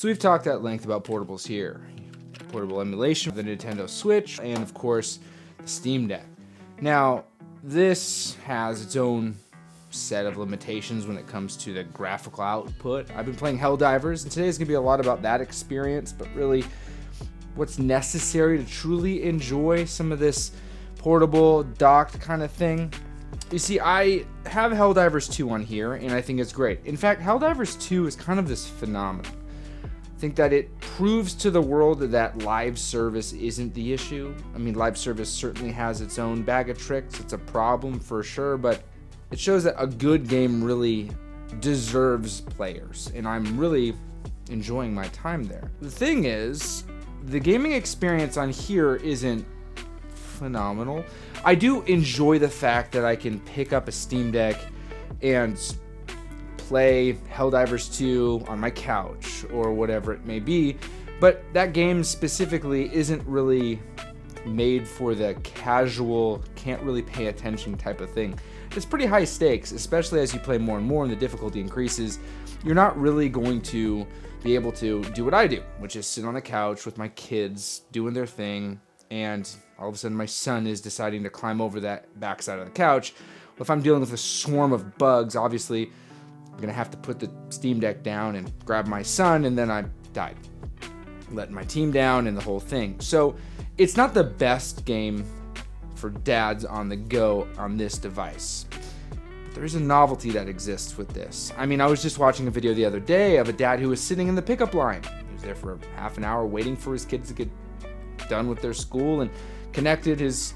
So we've talked at length about portables here. Portable emulation of the Nintendo Switch, and of course, the Steam Deck. Now, this has its own set of limitations when it comes to the graphical output. I've been playing Helldivers, and today's gonna be a lot about that experience, but really what's necessary to truly enjoy some of this portable, docked kind of thing. You see, I have Helldivers 2 on here, and I think it's great. In fact, Helldivers 2 is kind of this phenomenon. I think that it proves to the world that live service isn't the issue. I mean, live service certainly has its own bag of tricks. It's a problem for sure, but it shows that a good game really deserves players, and I'm really enjoying my time there. The thing is, the gaming experience on here isn't phenomenal. I do enjoy the fact that I can pick up a Steam Deck and play Helldivers 2 on my couch or whatever it may be, but that game specifically isn't really made for the casual, can't really pay attention type of thing. It's pretty high stakes, especially as you play more and more and the difficulty increases. You're not really going to be able to do what I do, which is sit on the couch with my kids doing their thing, and all of a sudden my son is deciding to climb over that backside of the couch. Well, if I'm dealing with a swarm of bugs, obviously I'm gonna have to put the Steam Deck down and grab my son, and then I died, letting my team down and the whole thing. So it's not the best game for dads on the go on this device. But there's a novelty that exists with this. I mean, I was just watching a video the other day of a dad who was sitting in the pickup line. He was there for half an hour waiting for his kids to get done with their school and connected his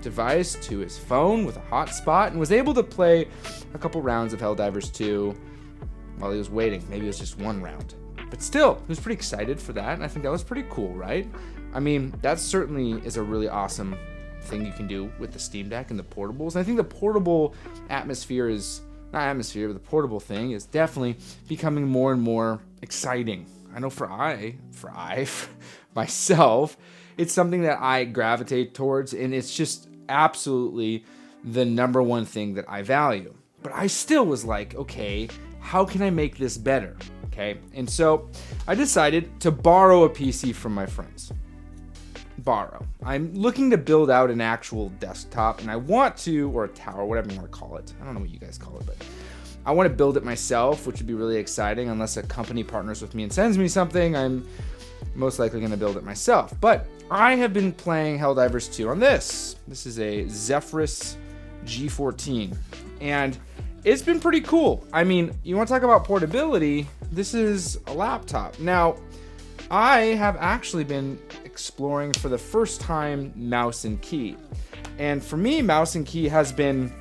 device to his phone with a hotspot and was able to play a couple rounds of Helldivers 2 while he was waiting. Maybe it was just one round, but still, he was pretty excited for that, and I think that was pretty cool, right? I mean, that certainly is a really awesome thing you can do with the Steam Deck and the portables. And I think the portable atmosphere is, not atmosphere, but the portable thing is definitely becoming more and more exciting. I know for myself, it's something that I gravitate towards, and it's just absolutely the number one thing that I value. But I still was like, okay, how can I make this better? Okay, and so I decided to borrow a PC from my friends. I'm looking to build out an actual desktop, and I want to, or a tower, whatever you want to call it. I don't know what you guys call it, but I want to build it myself, which would be really exciting. Unless a company partners with me and sends me something, I'm most likely going to build it myself. But I have been playing Helldivers 2 on this. This is a Zephyrus G14, and it's been pretty cool. I mean, you want to talk about portability, this is a laptop. Now, I have actually been exploring for the first time mouse and key. And for me, mouse and key has been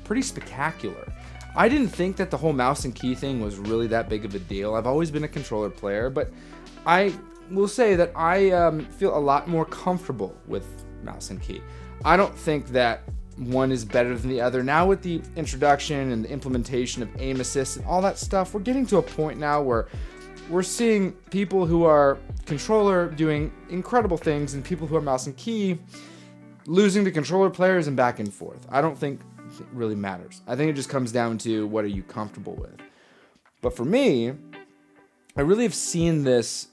pretty spectacular. I didn't think that the whole mouse and key thing was really that big of a deal. I've always been a controller player, but I will say that I feel a lot more comfortable with mouse and key. I don't think that one is better than the other. Now with the introduction and the implementation of aim assist and all that stuff, we're getting to a point now where we're seeing people who are controller doing incredible things and people who are mouse and key losing to controller players and back and forth. I don't think it really matters. I think it just comes down to what are you comfortable with. But for me, I really have seen this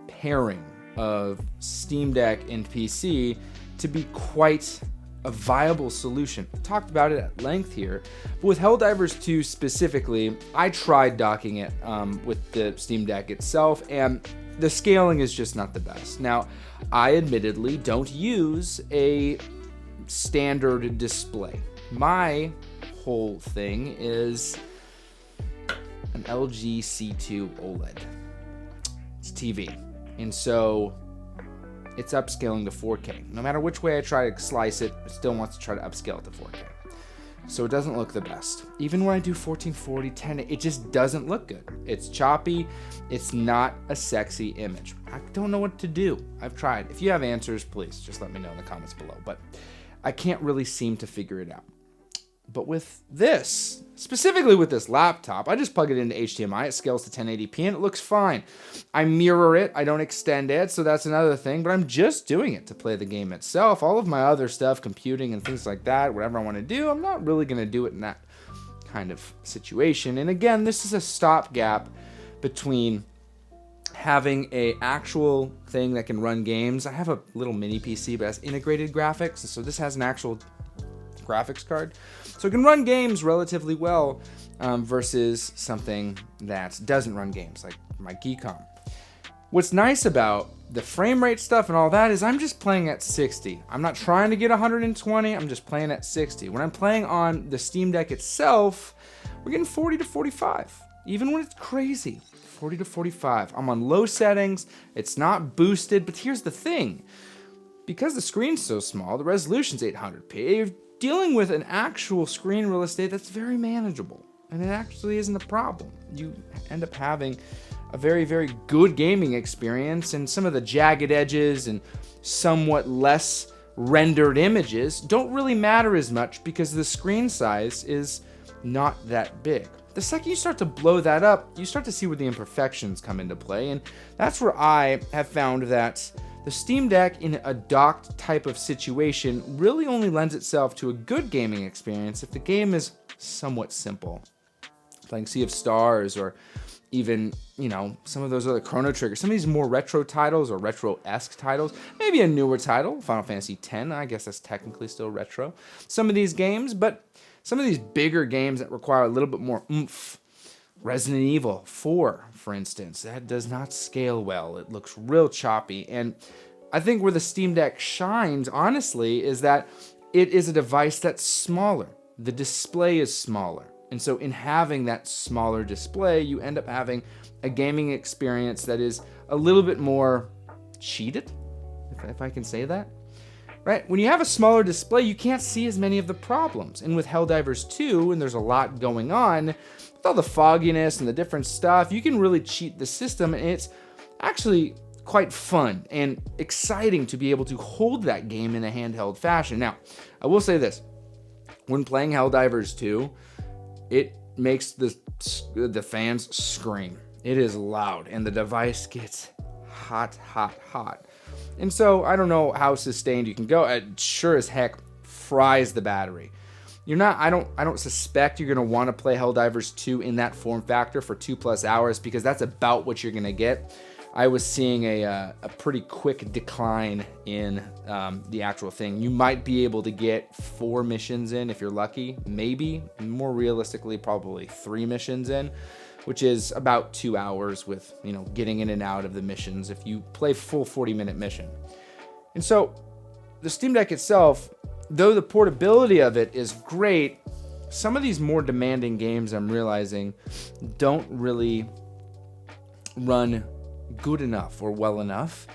pairing of Steam Deck and PC to be quite a viable solution. I talked about it at length here, but with Helldivers 2 specifically, I tried docking it with the Steam Deck itself, and the scaling is just not the best. Now, I admittedly don't use a standard display. My whole thing is an LG C2 OLED. It's TV, and so it's upscaling to 4K. No matter which way I try to slice it, it still wants to try to upscale it to 4K. So it doesn't look the best. Even when I do 1440, 10, it just doesn't look good. It's choppy. It's not a sexy image. I don't know what to do. I've tried. If you have answers, please just let me know in the comments below. But I can't really seem to figure it out. But with this, specifically with this laptop, I just plug it into HDMI, it scales to 1080p, and it looks fine. I mirror it, I don't extend it, so that's another thing, but I'm just doing it to play the game itself. All of my other stuff, computing and things like that, whatever I want to do, I'm not really going to do it in that kind of situation. And again, this is a stopgap between having a actual thing that can run games. I have a little mini PC, but it has integrated graphics, so this has an actual graphics card. So it can run games relatively well versus something that doesn't run games, like my Geekom. What's nice about the frame rate stuff and all that is I'm just playing at 60. I'm not trying to get 120, I'm just playing at 60. When I'm playing on the Steam Deck itself, we're getting 40 to 45, even when it's crazy. 40 to 45. I'm on low settings, it's not boosted, but here's the thing. Because the screen's so small, the resolution's 800p, you're dealing with an actual screen real estate that's very manageable, and it actually isn't a problem. You end up having a very, very good gaming experience, and some of the jagged edges and somewhat less rendered images don't really matter as much because the screen size is not that big. The second you start to blow that up, you start to see where the imperfections come into play, and that's where I have found that the Steam Deck in a docked type of situation really only lends itself to a good gaming experience if the game is somewhat simple. Playing Sea of Stars, or even, some of those other Chrono Trigger, some of these more retro titles or retro-esque titles, maybe a newer title, Final Fantasy X, I guess that's technically still retro. Some of these games, but some of these bigger games that require a little bit more oomph. Resident Evil 4, for instance, that does not scale well. It looks real choppy. And I think where the Steam Deck shines, honestly, is that it is a device that's smaller. The display is smaller. And so in having that smaller display, you end up having a gaming experience that is a little bit more cheated, if I can say that. Right? When you have a smaller display, you can't see as many of the problems. And with Helldivers 2, and there's a lot going on, with all the fogginess and the different stuff, you can really cheat the system, and it's actually quite fun and exciting to be able to hold that game in a handheld fashion. Now, I will say this. When playing Helldivers 2, it makes the fans scream. It is loud, and the device gets hot, hot, hot. And so I don't know how sustained you can go. It sure as heck fries the battery. I don't suspect you're going to want to play Helldivers 2 in that form factor for 2+ hours, because that's about what you're going to get. I was seeing a pretty quick decline in the actual thing. You might be able to get 4 missions in if you're lucky, maybe. More realistically, probably 3 missions in, which is about 2 hours with, getting in and out of the missions if you play full 40-minute mission. And so the Steam Deck itself, though the portability of it is great, some of these more demanding games, I'm realizing, don't really run good enough or well enough.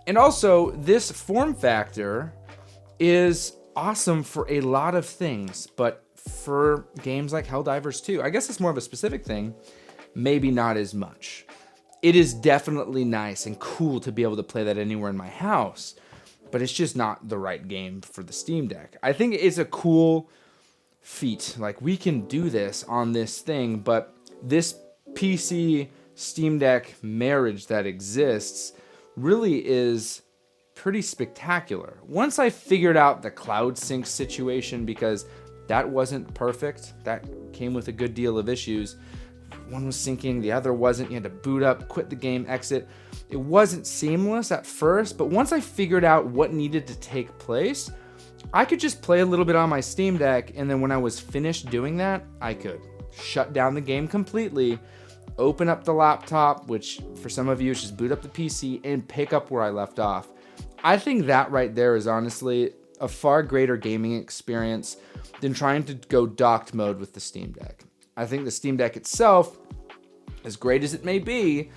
And also, this form factor is awesome for a lot of things, but for games like Helldivers 2, I guess it's more of a specific thing, maybe not as much. It is definitely nice and cool to be able to play that anywhere in my house, but it's just not the right game for the Steam Deck. I think it's a cool feat. Like, we can do this on this thing, but this PC Steam Deck marriage that exists really is pretty spectacular. Once I figured out the cloud sync situation, because that wasn't perfect, that came with a good deal of issues. One was syncing, the other wasn't. You had to boot up, quit the game, exit. It wasn't seamless at first, but once I figured out what needed to take place, I could just play a little bit on my Steam Deck, and then when I was finished doing that, I could shut down the game completely, open up the laptop, which for some of you is just boot up the PC, and pick up where I left off. I think that right there is honestly a far greater gaming experience than trying to go docked mode with the Steam Deck. I think the Steam Deck itself, as great as it may be,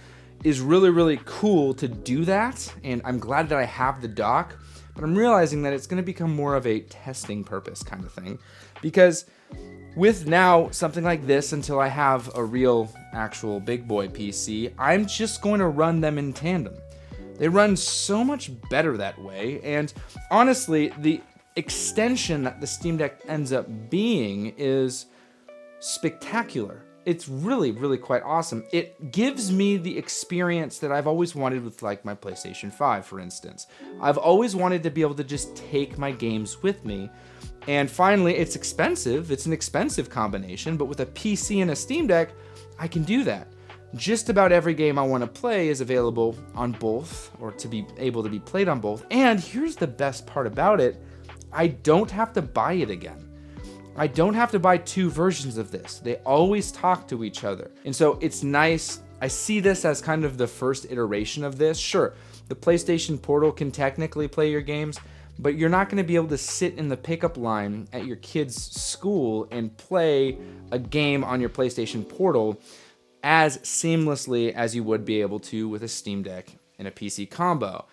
is really, really cool to do that, and I'm glad that I have the dock, but I'm realizing that it's going to become more of a testing purpose kind of thing, because with now something like this, until I have a real, actual big boy PC, I'm just going to run them in tandem. They run so much better that way, and honestly, the extension that the Steam Deck ends up being is spectacular. It's really, really quite awesome. It gives me the experience that I've always wanted with, like, my PlayStation 5, for instance. I've always wanted to be able to just take my games with me. And finally, it's expensive. It's an expensive combination, but with a PC and a Steam Deck, I can do that. just about every game I want to play is available on both, or to be able to be played on both. And here's the best part about it. I don't have to buy it again. I don't have to buy two versions of this. They always talk to each other. And so it's nice. I see this as kind of the first iteration of this. Sure, the PlayStation Portal can technically play your games, but you're not going to be able to sit in the pickup line at your kid's school and play a game on your PlayStation Portal as seamlessly as you would be able to with a Steam Deck and a PC combo.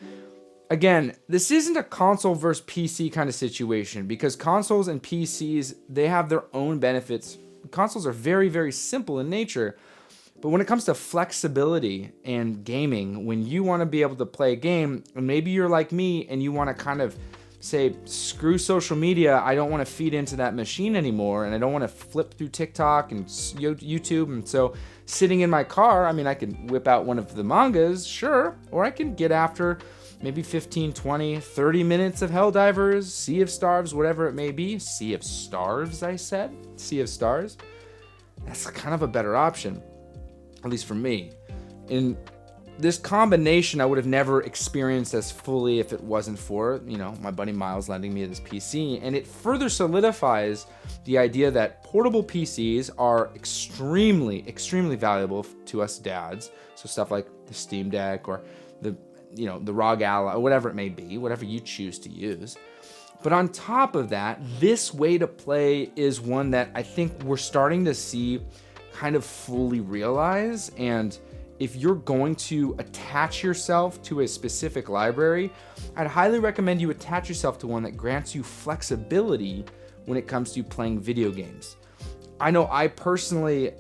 Again, this isn't a console versus PC kind of situation, because consoles and PCs, they have their own benefits. Consoles are very, very simple in nature, but when it comes to flexibility and gaming, when you want to be able to play a game, and maybe you're like me and you want to kind of say, screw social media, I don't want to feed into that machine anymore, and I don't want to flip through TikTok and YouTube, and so sitting in my car, I mean, I can whip out one of the mangas, sure, or I can get after maybe 15, 20, 30 minutes of Helldivers, Sea of Stars, whatever it may be. Sea of Stars, I said? Sea of Stars? That's kind of a better option, at least for me. In this combination, I would have never experienced as fully if it wasn't for, my buddy Miles lending me this PC. And it further solidifies the idea that portable PCs are extremely, extremely valuable to us dads. So stuff like the Steam Deck or the ROG Ally, or whatever it may be, whatever you choose to use. But on top of that, this way to play is one that I think we're starting to see kind of fully realize. And if you're going to attach yourself to a specific library, I'd highly recommend you attach yourself to one that grants you flexibility when it comes to playing video games. I know I personally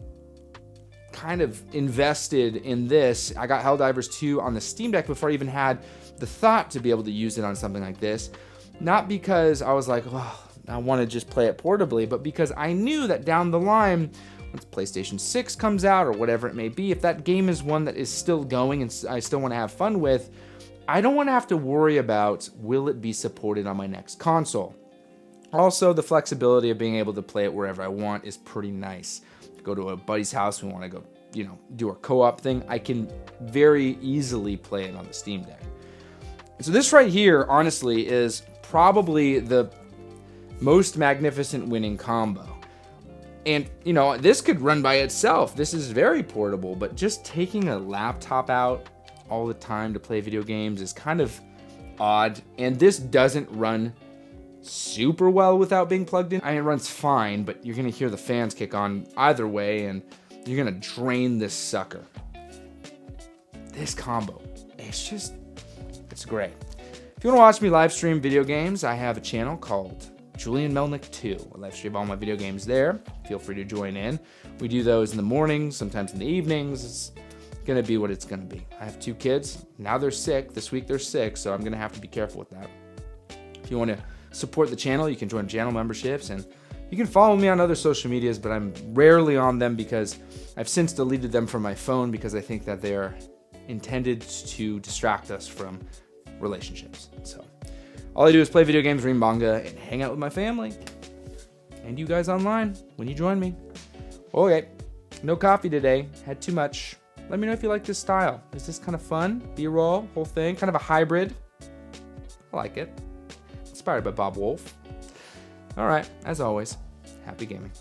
kind of invested in this. I got Helldivers 2 on the Steam Deck before I even had the thought to be able to use it on something like this. Not because I was like, well, I want to just play it portably, but because I knew that down the line, once PlayStation 6 comes out or whatever it may be, if that game is one that is still going and I still want to have fun with, I don't want to have to worry about, will it be supported on my next console? Also, the flexibility of being able to play it wherever I want is pretty nice. Go to a buddy's house, we want to go, do a co-op thing, I can very easily play it on the Steam Deck. So this right here, honestly, is probably the most magnificent winning combo. And, this could run by itself. This is very portable, but just taking a laptop out all the time to play video games is kind of odd. And this doesn't run super well without being plugged in. It runs fine, but you're going to hear the fans kick on either way, and you're going to drain this sucker. This combo, it's great. If you want to watch me live stream video games, I have a channel called Julian Melnick 2. I live stream all my video games there. Feel free to join in. We do those in the mornings, sometimes in the evenings. It's going to be what it's going to be. I have 2 kids. Now they're sick. This week they're sick, so I'm going to have to be careful with that. If you want to support the channel, you can join channel memberships, and you can follow me on other social medias, but I'm rarely on them because I've since deleted them from my phone because I think that they are intended to distract us from relationships. So all I do is play video games, read manga, and hang out with my family. And you guys online when you join me. Okay, no coffee today. Had too much. Let me know if you like this style. Is this kind of fun? B-roll, whole thing, kind of a hybrid. I like it. Inspired by Bob Wolf. All right, as always, happy gaming.